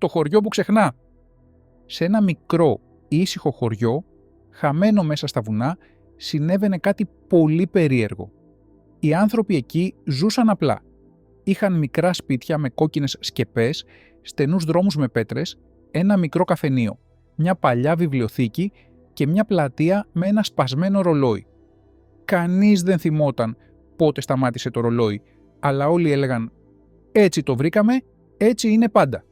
Το χωριό που ξεχνά. Σε ένα μικρό, ήσυχο χωριό, χαμένο μέσα στα βουνά, συνέβαινε κάτι πολύ περίεργο. Οι άνθρωποι εκεί ζούσαν απλά. Είχαν μικρά σπίτια με κόκκινες σκεπές, στενούς δρόμους με πέτρες, ένα μικρό καφενείο, μια παλιά βιβλιοθήκη και μια πλατεία με ένα σπασμένο ρολόι. Κανείς δεν θυμόταν πότε σταμάτησε το ρολόι, αλλά όλοι έλεγαν «Έτσι το βρήκαμε, έτσι είναι πάντα».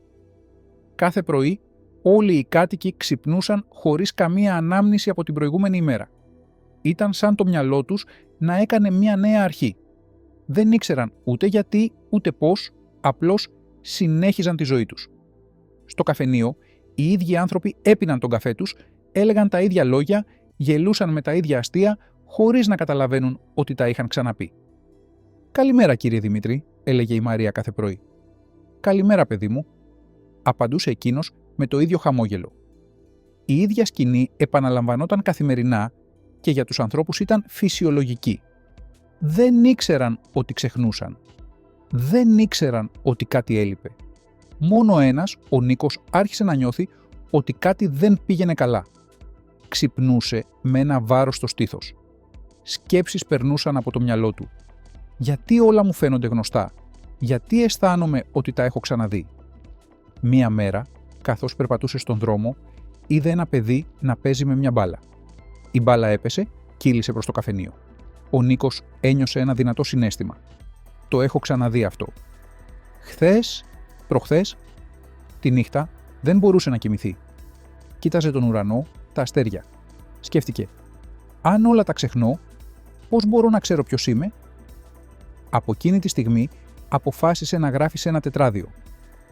Κάθε πρωί όλοι οι κάτοικοι ξυπνούσαν χωρίς καμία ανάμνηση από την προηγούμενη ημέρα. Ήταν σαν το μυαλό τους να έκανε μια νέα αρχή. Δεν ήξεραν ούτε γιατί, ούτε πώς, απλώς συνέχιζαν τη ζωή τους. Στο καφενείο, οι ίδιοι άνθρωποι έπιναν τον καφέ τους, έλεγαν τα ίδια λόγια, γελούσαν με τα ίδια αστεία, χωρίς να καταλαβαίνουν ότι τα είχαν ξαναπεί. «Καλημέρα, κύριε Δημήτρη», έλεγε η Μαρία κάθε πρωί. «Καλημέρα, παιδί μου», απαντούσε εκείνος με το ίδιο χαμόγελο. Η ίδια σκηνή επαναλαμβανόταν καθημερινά και για τους ανθρώπους ήταν φυσιολογική. Δεν ήξεραν ότι ξεχνούσαν. Δεν ήξεραν ότι κάτι έλειπε. Μόνο ένας, ο Νίκος, άρχισε να νιώθει ότι κάτι δεν πήγαινε καλά. Ξυπνούσε με ένα βάρος στο στήθος. Σκέψεις περνούσαν από το μυαλό του. Γιατί όλα μου φαίνονται γνωστά? Γιατί αισθάνομαι ότι τα έχω ξαναδεί? Μία μέρα, καθώς περπατούσε στον δρόμο, είδε ένα παιδί να παίζει με μια μπάλα. Η μπάλα έπεσε, κύλησε προς το καφενείο. Ο Νίκος ένιωσε ένα δυνατό συναίσθημα. Το έχω ξαναδεί αυτό. Χθες, προχθές, τη νύχτα δεν μπορούσε να κοιμηθεί. Κοίταζε τον ουρανό, τα αστέρια. Σκέφτηκε, αν όλα τα ξεχνώ, πώς μπορώ να ξέρω ποιος είμαι? Από εκείνη τη στιγμή αποφάσισε να γράφει σε ένα τετράδιο.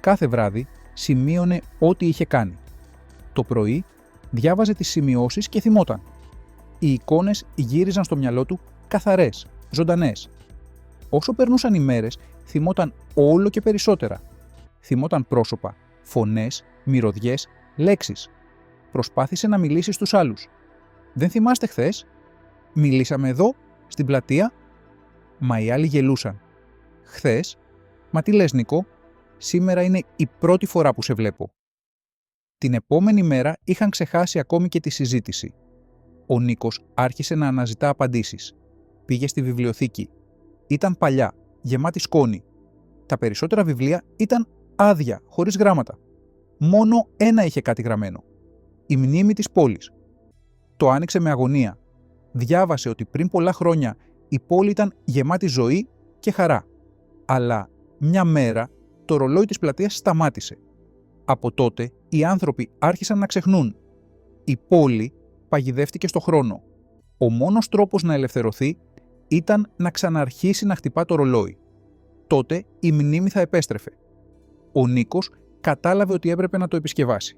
Κάθε βράδυ σημείωνε ό,τι είχε κάνει. Το πρωί διάβαζε τις σημειώσεις και θυμόταν. Οι εικόνες γύριζαν στο μυαλό του καθαρές, ζωντανές. Όσο περνούσαν οι μέρες, θυμόταν όλο και περισσότερα. Θυμόταν πρόσωπα, φωνές, μυρωδιές, λέξεις. Προσπάθησε να μιλήσει στους άλλους. «Δεν θυμάστε χθες? Μιλήσαμε εδώ, στην πλατεία?» Μα οι άλλοι γελούσαν. «Χθες? Μα τι λες, Νίκο? Σήμερα είναι η πρώτη φορά που σε βλέπω». Την επόμενη μέρα είχαν ξεχάσει ακόμη και τη συζήτηση. Ο Νίκος άρχισε να αναζητά απαντήσεις. Πήγε στη βιβλιοθήκη. Ήταν παλιά, γεμάτη σκόνη. Τα περισσότερα βιβλία ήταν άδεια, χωρίς γράμματα. Μόνο ένα είχε κάτι γραμμένο. Η μνήμη της πόλης. Το άνοιξε με αγωνία. Διάβασε ότι πριν πολλά χρόνια η πόλη ήταν γεμάτη ζωή και χαρά. Αλλά μια μέρα το ρολόι της πλατείας σταμάτησε. Από τότε οι άνθρωποι άρχισαν να ξεχνούν. Η πόλη παγιδεύτηκε στο χρόνο. Ο μόνος τρόπος να ελευθερωθεί ήταν να ξαναρχίσει να χτυπά το ρολόι. Τότε η μνήμη θα επέστρεφε. Ο Νίκος κατάλαβε ότι έπρεπε να το επισκευάσει.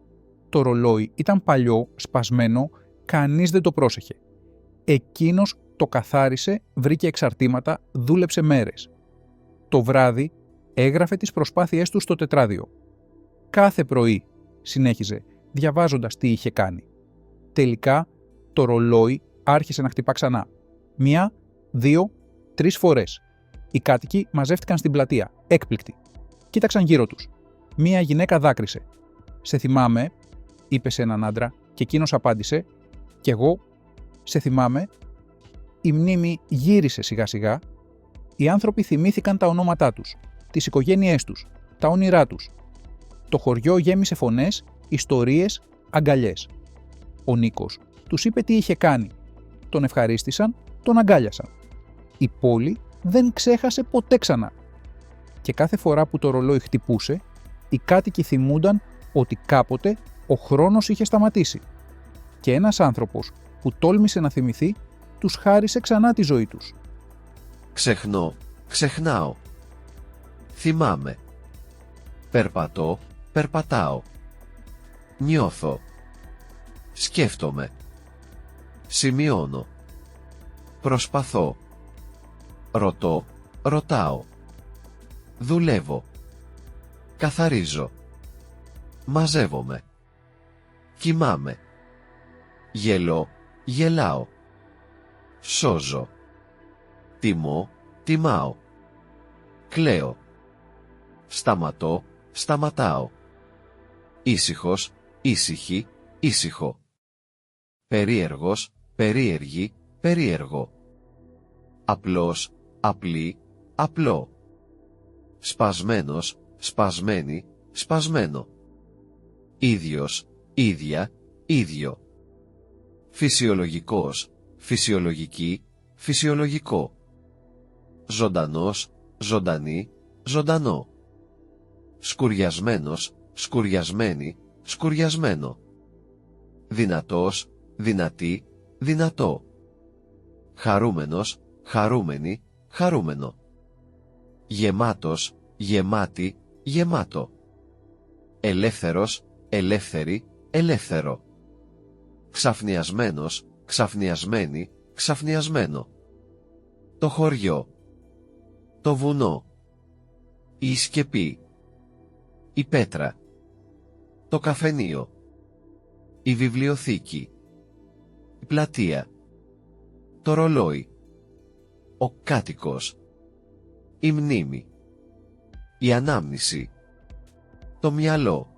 Το ρολόι ήταν παλιό, σπασμένο, κανείς δεν το πρόσεχε. Εκείνος το καθάρισε, βρήκε εξαρτήματα, δούλεψε μέρες. Το βράδυ έγραφε τις προσπάθειές του στο τετράδιο. Κάθε πρωί, συνέχιζε, διαβάζοντας τι είχε κάνει. Τελικά, το ρολόι άρχισε να χτυπά ξανά. 1, 2, 3 φορές. Οι κάτοικοι μαζεύτηκαν στην πλατεία, έκπληκτοι. Κοίταξαν γύρω τους. Μία γυναίκα δάκρυσε. «Σε θυμάμαι», είπε σε έναν άντρα, και εκείνος απάντησε, «Κι εγώ, σε θυμάμαι». Η μνήμη γύρισε σιγά σιγά. Οι άνθρωποι θυμήθηκαν τα ονόματά τους, τις οικογένειές τους, τα όνειρά τους. Το χωριό γέμισε φωνές, ιστορίες, αγκαλιές. Ο Νίκος τους είπε τι είχε κάνει. Τον ευχαρίστησαν, τον αγκάλιασαν. Η πόλη δεν ξέχασε ποτέ ξανά. Και κάθε φορά που το ρολόι χτυπούσε, οι κάτοικοι θυμούνταν ότι κάποτε ο χρόνος είχε σταματήσει. Και ένας άνθρωπος που τόλμησε να θυμηθεί, τους χάρισε ξανά τη ζωή τους. Ξεχνώ, ξεχνάω. Θυμάμαι. Περπατώ, περπατάω. Νιώθω. Σκέφτομαι. Σημειώνω. Προσπαθώ. Ρωτώ, ρωτάω. Δουλεύω. Καθαρίζω. Μαζεύομαι. Κοιμάμαι. Γελώ, γελάω. Σώζω. Τιμώ, τιμάω. Κλαίω. Σταματώ, σταματάω. ήσυχος, ήσυχη, ήσυχο. Περίεργος, περίεργη, περίεργο. Απλός, απλή, απλό. Σπασμένος, σπασμένη, σπασμένο. Ίδιος, ίδια, ίδιο. Φυσιολογικός, φυσιολογική, φυσιολογικό. Ζωντανός, ζωντανή, ζωντανό. Σκουριασμένος, σκουριασμένη, σκουριασμένο. Δυνατός, δυνατή, δυνατό. Χαρούμενος, χαρούμενη, χαρούμενο. Γεμάτος, γεμάτη, γεμάτο. Ελεύθερος, ελεύθερη, ελεύθερο. Ξαφνιασμένος, ξαφνιασμένη, ξαφνιασμένο. Το χωριό. Το βουνό. Η σκεπή. Η πέτρα. Το καφενείο. Η βιβλιοθήκη. Η πλατεία. Το ρολόι. Ο κάτοικος. Η μνήμη. Η ανάμνηση. Το μυαλό.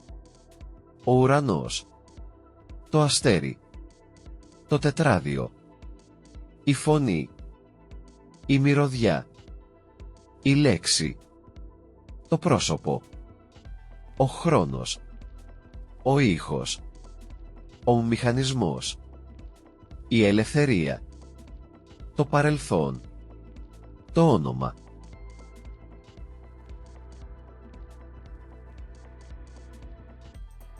Ο ουρανός. Το αστέρι. Το τετράδιο. Η φωνή. Η μυρωδιά. Η λέξη. Το πρόσωπο. Ο χρόνος. Ο ήχος. Ο μηχανισμός. Η ελευθερία. Το παρελθόν. Το όνομα.